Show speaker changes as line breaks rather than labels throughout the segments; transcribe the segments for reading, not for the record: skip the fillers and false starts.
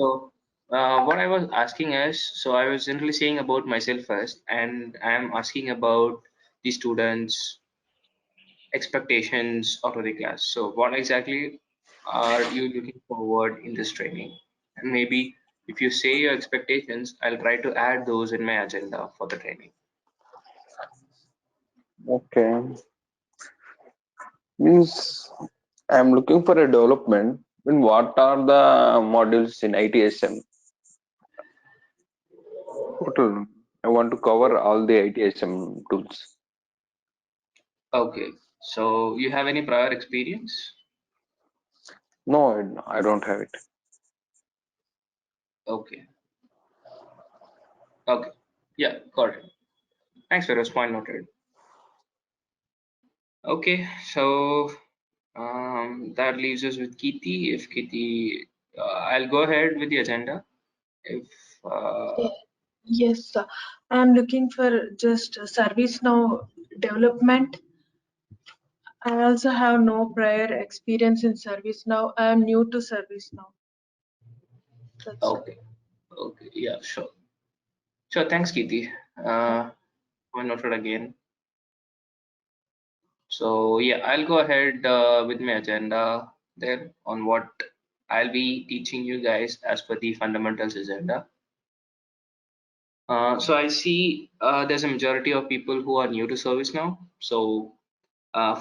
So what I was asking is, so I was generally saying about myself first, and I'm asking about the students' expectations out of the class. So what exactly are you looking forward in this training? And maybe if you say your expectations, I'll try to add those in my agenda for the training.
Okay. Means I'm looking for a development. Then what are the modules in ITSM? Total. I want to cover all the ITSM tools.
Okay, so you have any prior experience?
No, I don't have it.
Okay, okay, yeah, got it. Thanks for your point noted. Okay, so that leaves us with Kiti. If Kiti, I'll go ahead with the agenda. If
Yes, sir. I'm looking for just service now development. I also have no prior experience in service now. I am new to service now. That's
okay, okay, yeah, sure, sure. Thanks, Kiti. Point noted again. So yeah, I'll go ahead with my agenda there on what I'll be teaching you guys as per the fundamentals agenda. So I see there's a majority of people who are new to service now. So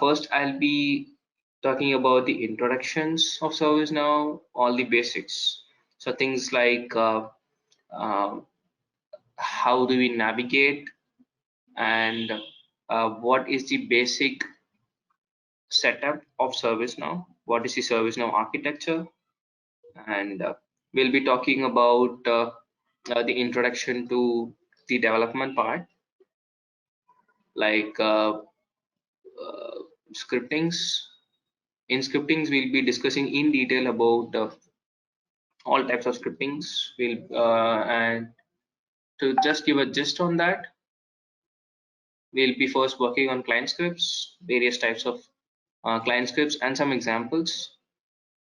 first I'll be talking about the introductions of ServiceNow, all the basics. So things like uh, how do we navigate, and what is the basic setup of ServiceNow, what is the ServiceNow architecture, and we'll be talking about the introduction to the development part, like scriptings. In scriptings, we'll be discussing in detail about all types of scriptings. And to just give a gist on that, we'll be first working on client scripts, various types of client scripts, and some examples.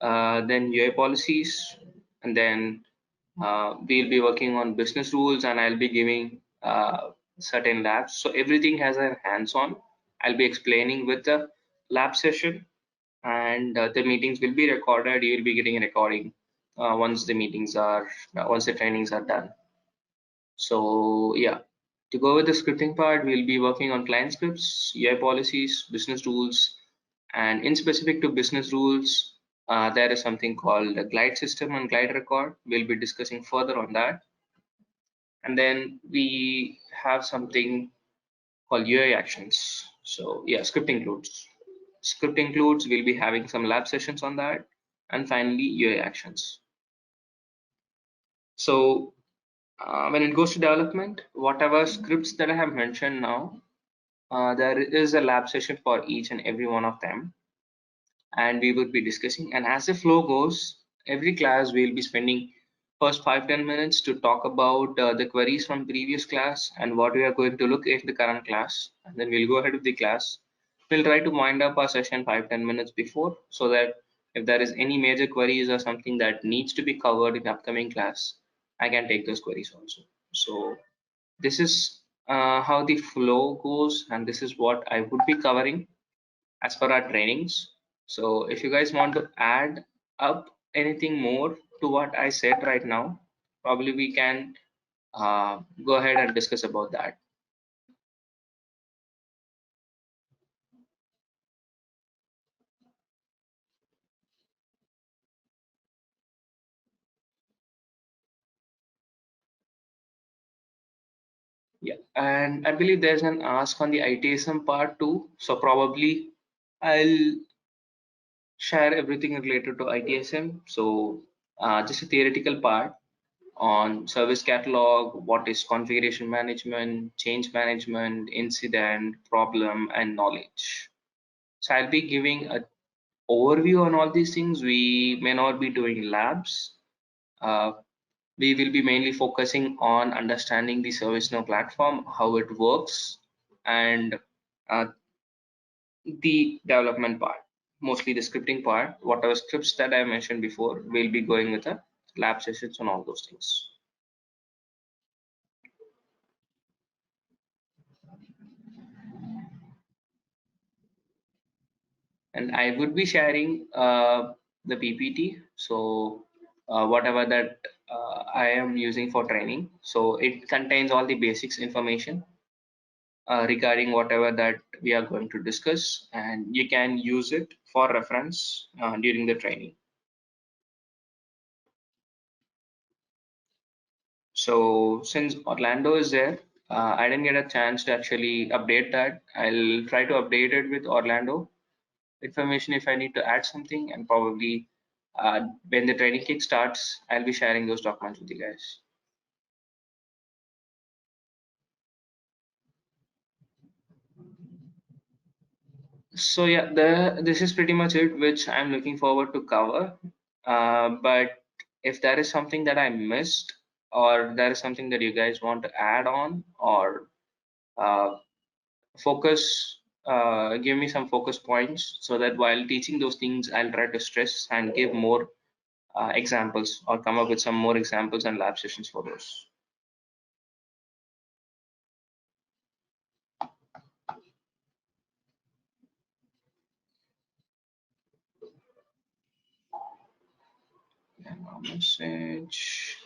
Then UI policies, and then we'll be working on business rules, and I'll be giving certain labs. So everything has a hands-on. I'll be explaining with the lab session, and the meetings will be recorded. You will be getting a recording once the trainings are done. So yeah, to go with the scripting part, we'll be working on client scripts, UI policies, business rules, and in specific to business rules, there is something called a glide system and glide record. We'll be discussing further on that. And then we have something called UI actions. So yeah, script includes. Script includes, we'll be having some lab sessions on that. And finally, UI actions. So when it goes to development, whatever scripts that I have mentioned now, there is a lab session for each and every one of them, and we would be discussing. And as the flow goes, every class we'll be spending first 5-10 minutes to talk about the queries from previous class and what we are going to look at in the current class, and then we'll go ahead with the class. We'll try to wind up our session 5-10 minutes before, so that if there is any major queries or something that needs to be covered in the upcoming class, I can take those queries also. So this is how the flow goes, and this is what I would be covering as per our trainings. So if you guys want to add up anything more to what I said right now, probably we can go ahead and discuss about that. Yeah, and I believe there's an ask on the ITSM part too. So probably I'll share everything related to ITSM. So just a theoretical part on service catalog, what is configuration management, change management, incident, problem, and knowledge. So I'll be giving an overview on all these things. We may not be doing labs. Uh, we will be mainly focusing on understanding the ServiceNow platform, how it works, and uh, the development part, mostly the scripting part. Whatever scripts that I mentioned before, we'll be going with a lab sessions and all those things. And I would be sharing the PPT. So whatever that I am using for training. So it contains all the basics information regarding whatever that we are going to discuss, and you can use it for reference during the training. So since Orlando is there, I didn't get a chance to actually update that. I'll try to update it with Orlando information if I need to add something, and probably when the training kick starts, I'll be sharing those documents with you guys. So yeah, this is pretty much it, which I'm looking forward to cover. But if there is something that I missed, or there is something that you guys want to add on, or uh, focus, give me some focus points, so that while teaching those things, I'll try to stress and give more examples, or come up with some more examples and lab sessions for those. Message.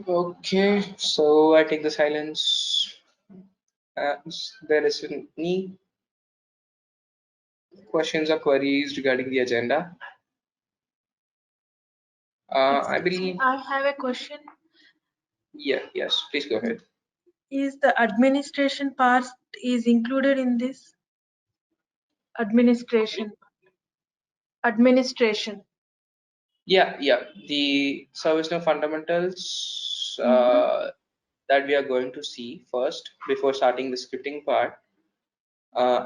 Okay, so I take the silence as there is any questions or queries regarding the agenda. I
Excuse me,
believe,
I have a question.
yeah, yes, please go ahead.
Is the administration part is included in this? Administration. Administration.
Yeah, the Servicenow fundamentals
Mm-hmm.
that we are going to see first before starting the scripting part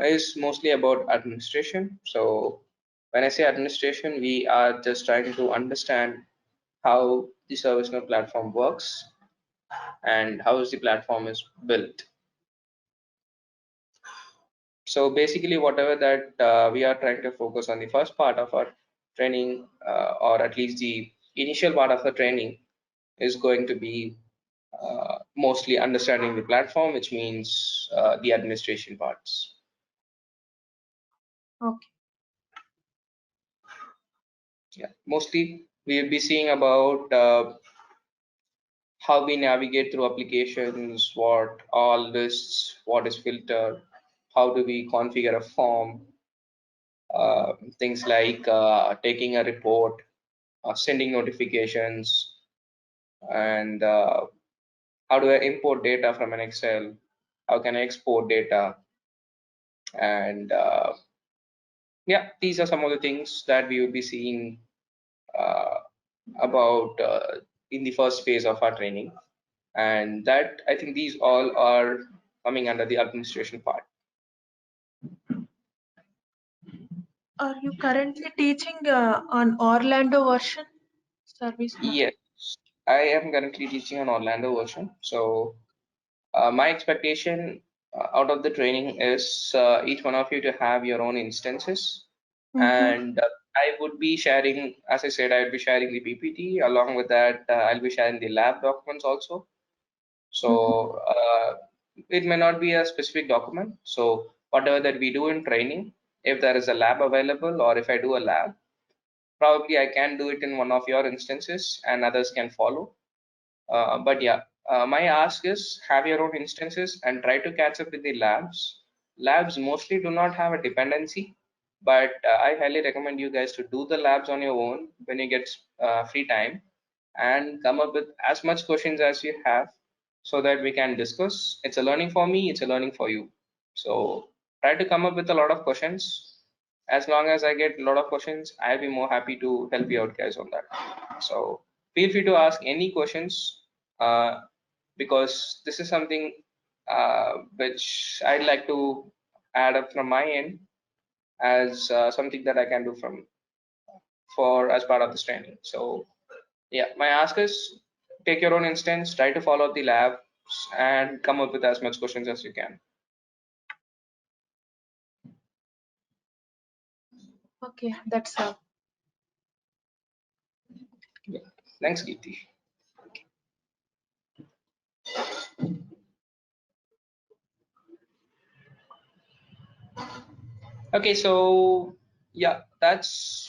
is mostly about administration. So when I say administration, we are just trying to understand how the Servicenow platform works and how is the platform is built. So basically, whatever that we are trying to focus on the first part of our training, or at least the initial part of the training, is going to be mostly understanding the platform, which means the administration parts.
Okay.
Yeah, mostly we will be seeing about how we navigate through applications, what all lists, what is filtered, how do we configure a form, things like taking a report, sending notifications, and how do I import data from an Excel, how can I export data, and yeah, these are some of the things that we will be seeing uh, about in the first phase of our training, and that I think these all are coming under the administration part.
Are you currently teaching on Orlando version? Service now.
Yes, I am currently teaching an Orlando version. So my expectation out of the training is each one of you to have your own instances,
Mm-hmm.
and I would be sharing, as I said, I would be sharing the PPT. Along with that, I'll be sharing the lab documents also.
Mm-hmm.
So it may not be a specific document. So whatever that we do in training, if there is a lab available, or if I do a lab, probably I can do it in one of your instances and others can follow. But yeah, my ask is have your own instances and try to catch up with the labs. Labs mostly do not have a dependency, but I highly recommend you guys to do the labs on your own when you get free time, and come up with as much questions as you have, so that we can discuss. It's a learning for me, it's a learning for you. So try to come up with a lot of questions. As long as I get a lot of questions, I'll be more happy to help you out guys on that. So feel free to ask any questions, because this is something which I'd like to add up from my end as something that I can do for as part of this training. So yeah, my ask is take your own instance, try to follow the labs and come up with as much questions as you can.
Okay, that's all.
Yeah. Thanks, Geeti. Okay, so yeah, that's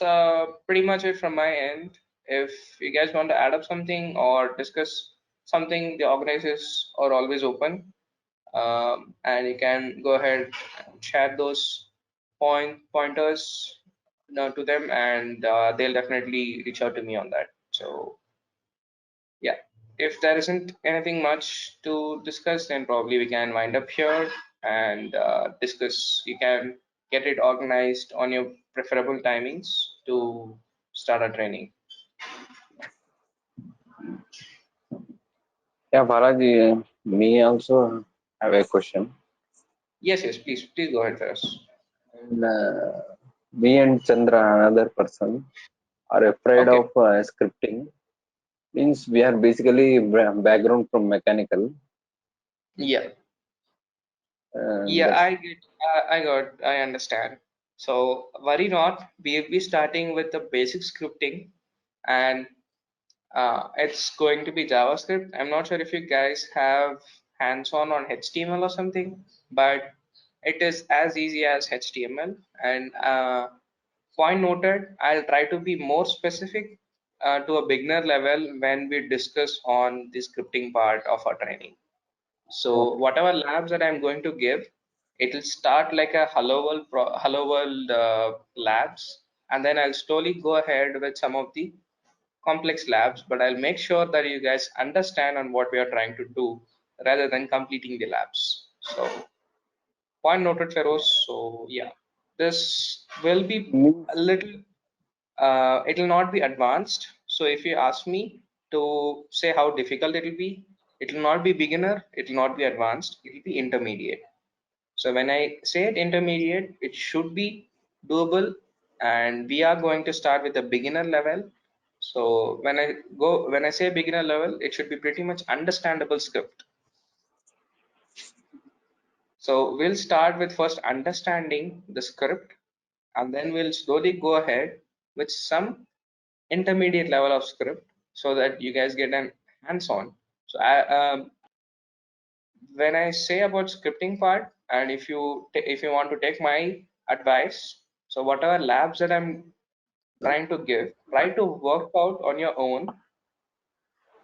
pretty much it from my end. If you guys want to add up something or discuss something, the organizers are always open, and you can go ahead and share those pointers to them, and they'll definitely reach out to me on that. So yeah, if there isn't anything much to discuss, then probably we can wind up here and discuss. You can get it organized on your preferable timings to start a training.
Yeah, Balaji, me also have a question.
Yes, yes, please go ahead first.
And, me and Chandra, another person, are afraid
Okay.
of scripting. Means we are basically background from mechanical.
Yeah.
That's
I understand. So worry not. We'll be starting with the basic scripting, and it's going to be JavaScript. I'm not sure if you guys have hands-on on HTML or something, but it is as easy as HTML. And point noted, I'll try to be more specific to a beginner level when we discuss on the scripting part of our training. So
okay.
whatever labs that I'm going to give, it'll start like a hello world labs, and then I'll slowly go ahead with some of the complex labs, but I'll make sure that you guys understand on what we are trying to do rather than completing the labs. So point noted, Feroz. So yeah, this will be a
Means
little, it'll not be advanced. So if you ask me to say how difficult it will not be beginner, it will not be advanced, it will be intermediate. So when I say it intermediate, it should be doable, and we are going to start with a beginner level. So when I say beginner level, it should be pretty much understandable script. So we'll start with first understanding the script, and then we'll slowly go ahead with some intermediate level of script so that you guys get an hands-on. So when I say about scripting part, and if you want to take my advice, so whatever labs that I'm trying to give, try to work out on your own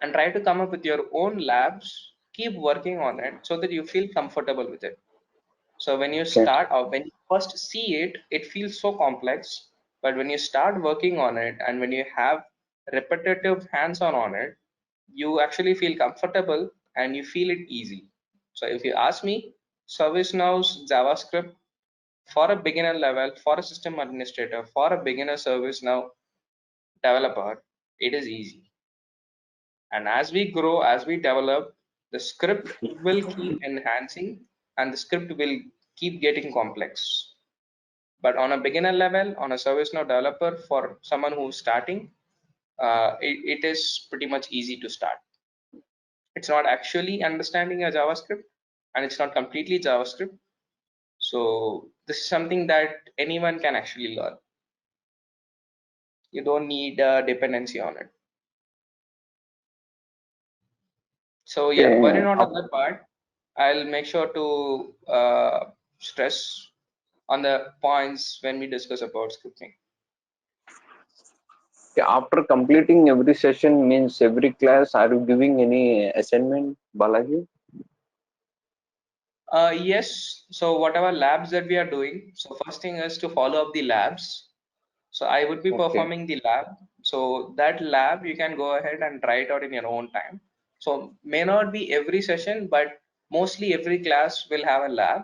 and try to come up with your own labs. Keep working on it so that you feel comfortable with it. So when you
okay.
start or when you first see it, it feels so complex. But when you start working on it and when you have repetitive hands-on on it, you actually feel comfortable and you feel it easy. So if you ask me, ServiceNow's JavaScript for a beginner level, for a system administrator, for a beginner ServiceNow developer, it is easy. And as we grow, as we develop, the script will keep enhancing and the script will keep getting complex. But on a beginner level, on a ServiceNow developer, for someone who's starting, it is pretty much easy to start. It's not actually understanding a JavaScript, and it's not completely JavaScript. So this is something that anyone can actually learn. You don't need a dependency on it. So yeah,
Okay.
worry not on that part. I'll make sure to stress on the points when we discuss about scripting.
After completing every session, means every class, are you giving any assignment, Balaji?
Yes, so whatever labs that we are doing, so first thing is to follow up the labs. So I would be
Okay.
performing the lab. So that lab, you can go ahead and try it out in your own time. So may not be every session, but mostly every class will have a lab.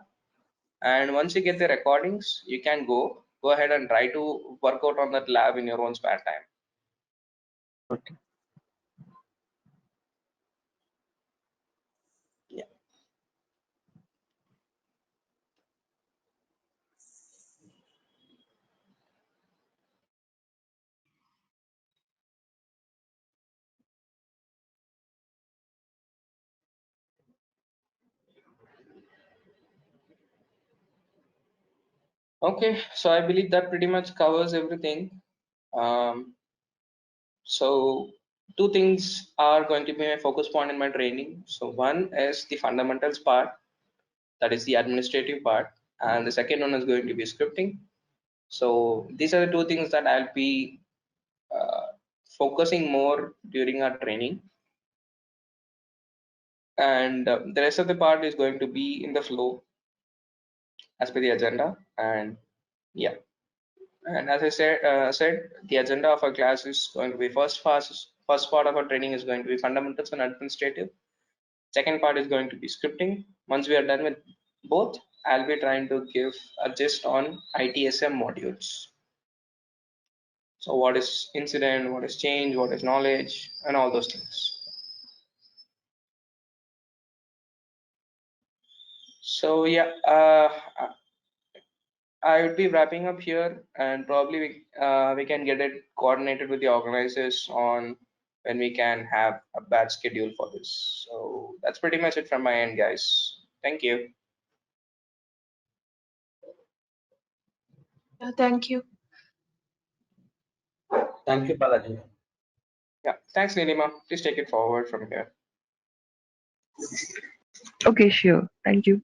And once you get the recordings, you can go ahead and try to work out on that lab in your own spare time.
Okay.
Yeah. Okay, so I believe that pretty much covers everything. So two things are going to be my focus point in my training. So one is the fundamentals part, that is the administrative part, and the second one is going to be scripting. So these are the two things that I'll be focusing more during our training, and the rest of the part is going to be in the flow as per the agenda. And yeah, and as I said, the agenda of our class is going to be first part of our training is going to be fundamentals and administrative. Second part is going to be scripting. Once we are done with both, I'll be trying to give a gist on ITSM modules. So what is incident, what is change, what is knowledge, and all those things. So yeah, I would be wrapping up here, and probably we can get it coordinated with the organizers on when we can have a batch schedule for this. So that's pretty much it from my end, guys. Thank you.
Yeah, thank you.
Thank you, Balaji.
Yeah, thanks, Nilima. Please take it forward from here.
Okay, sure. Thank you.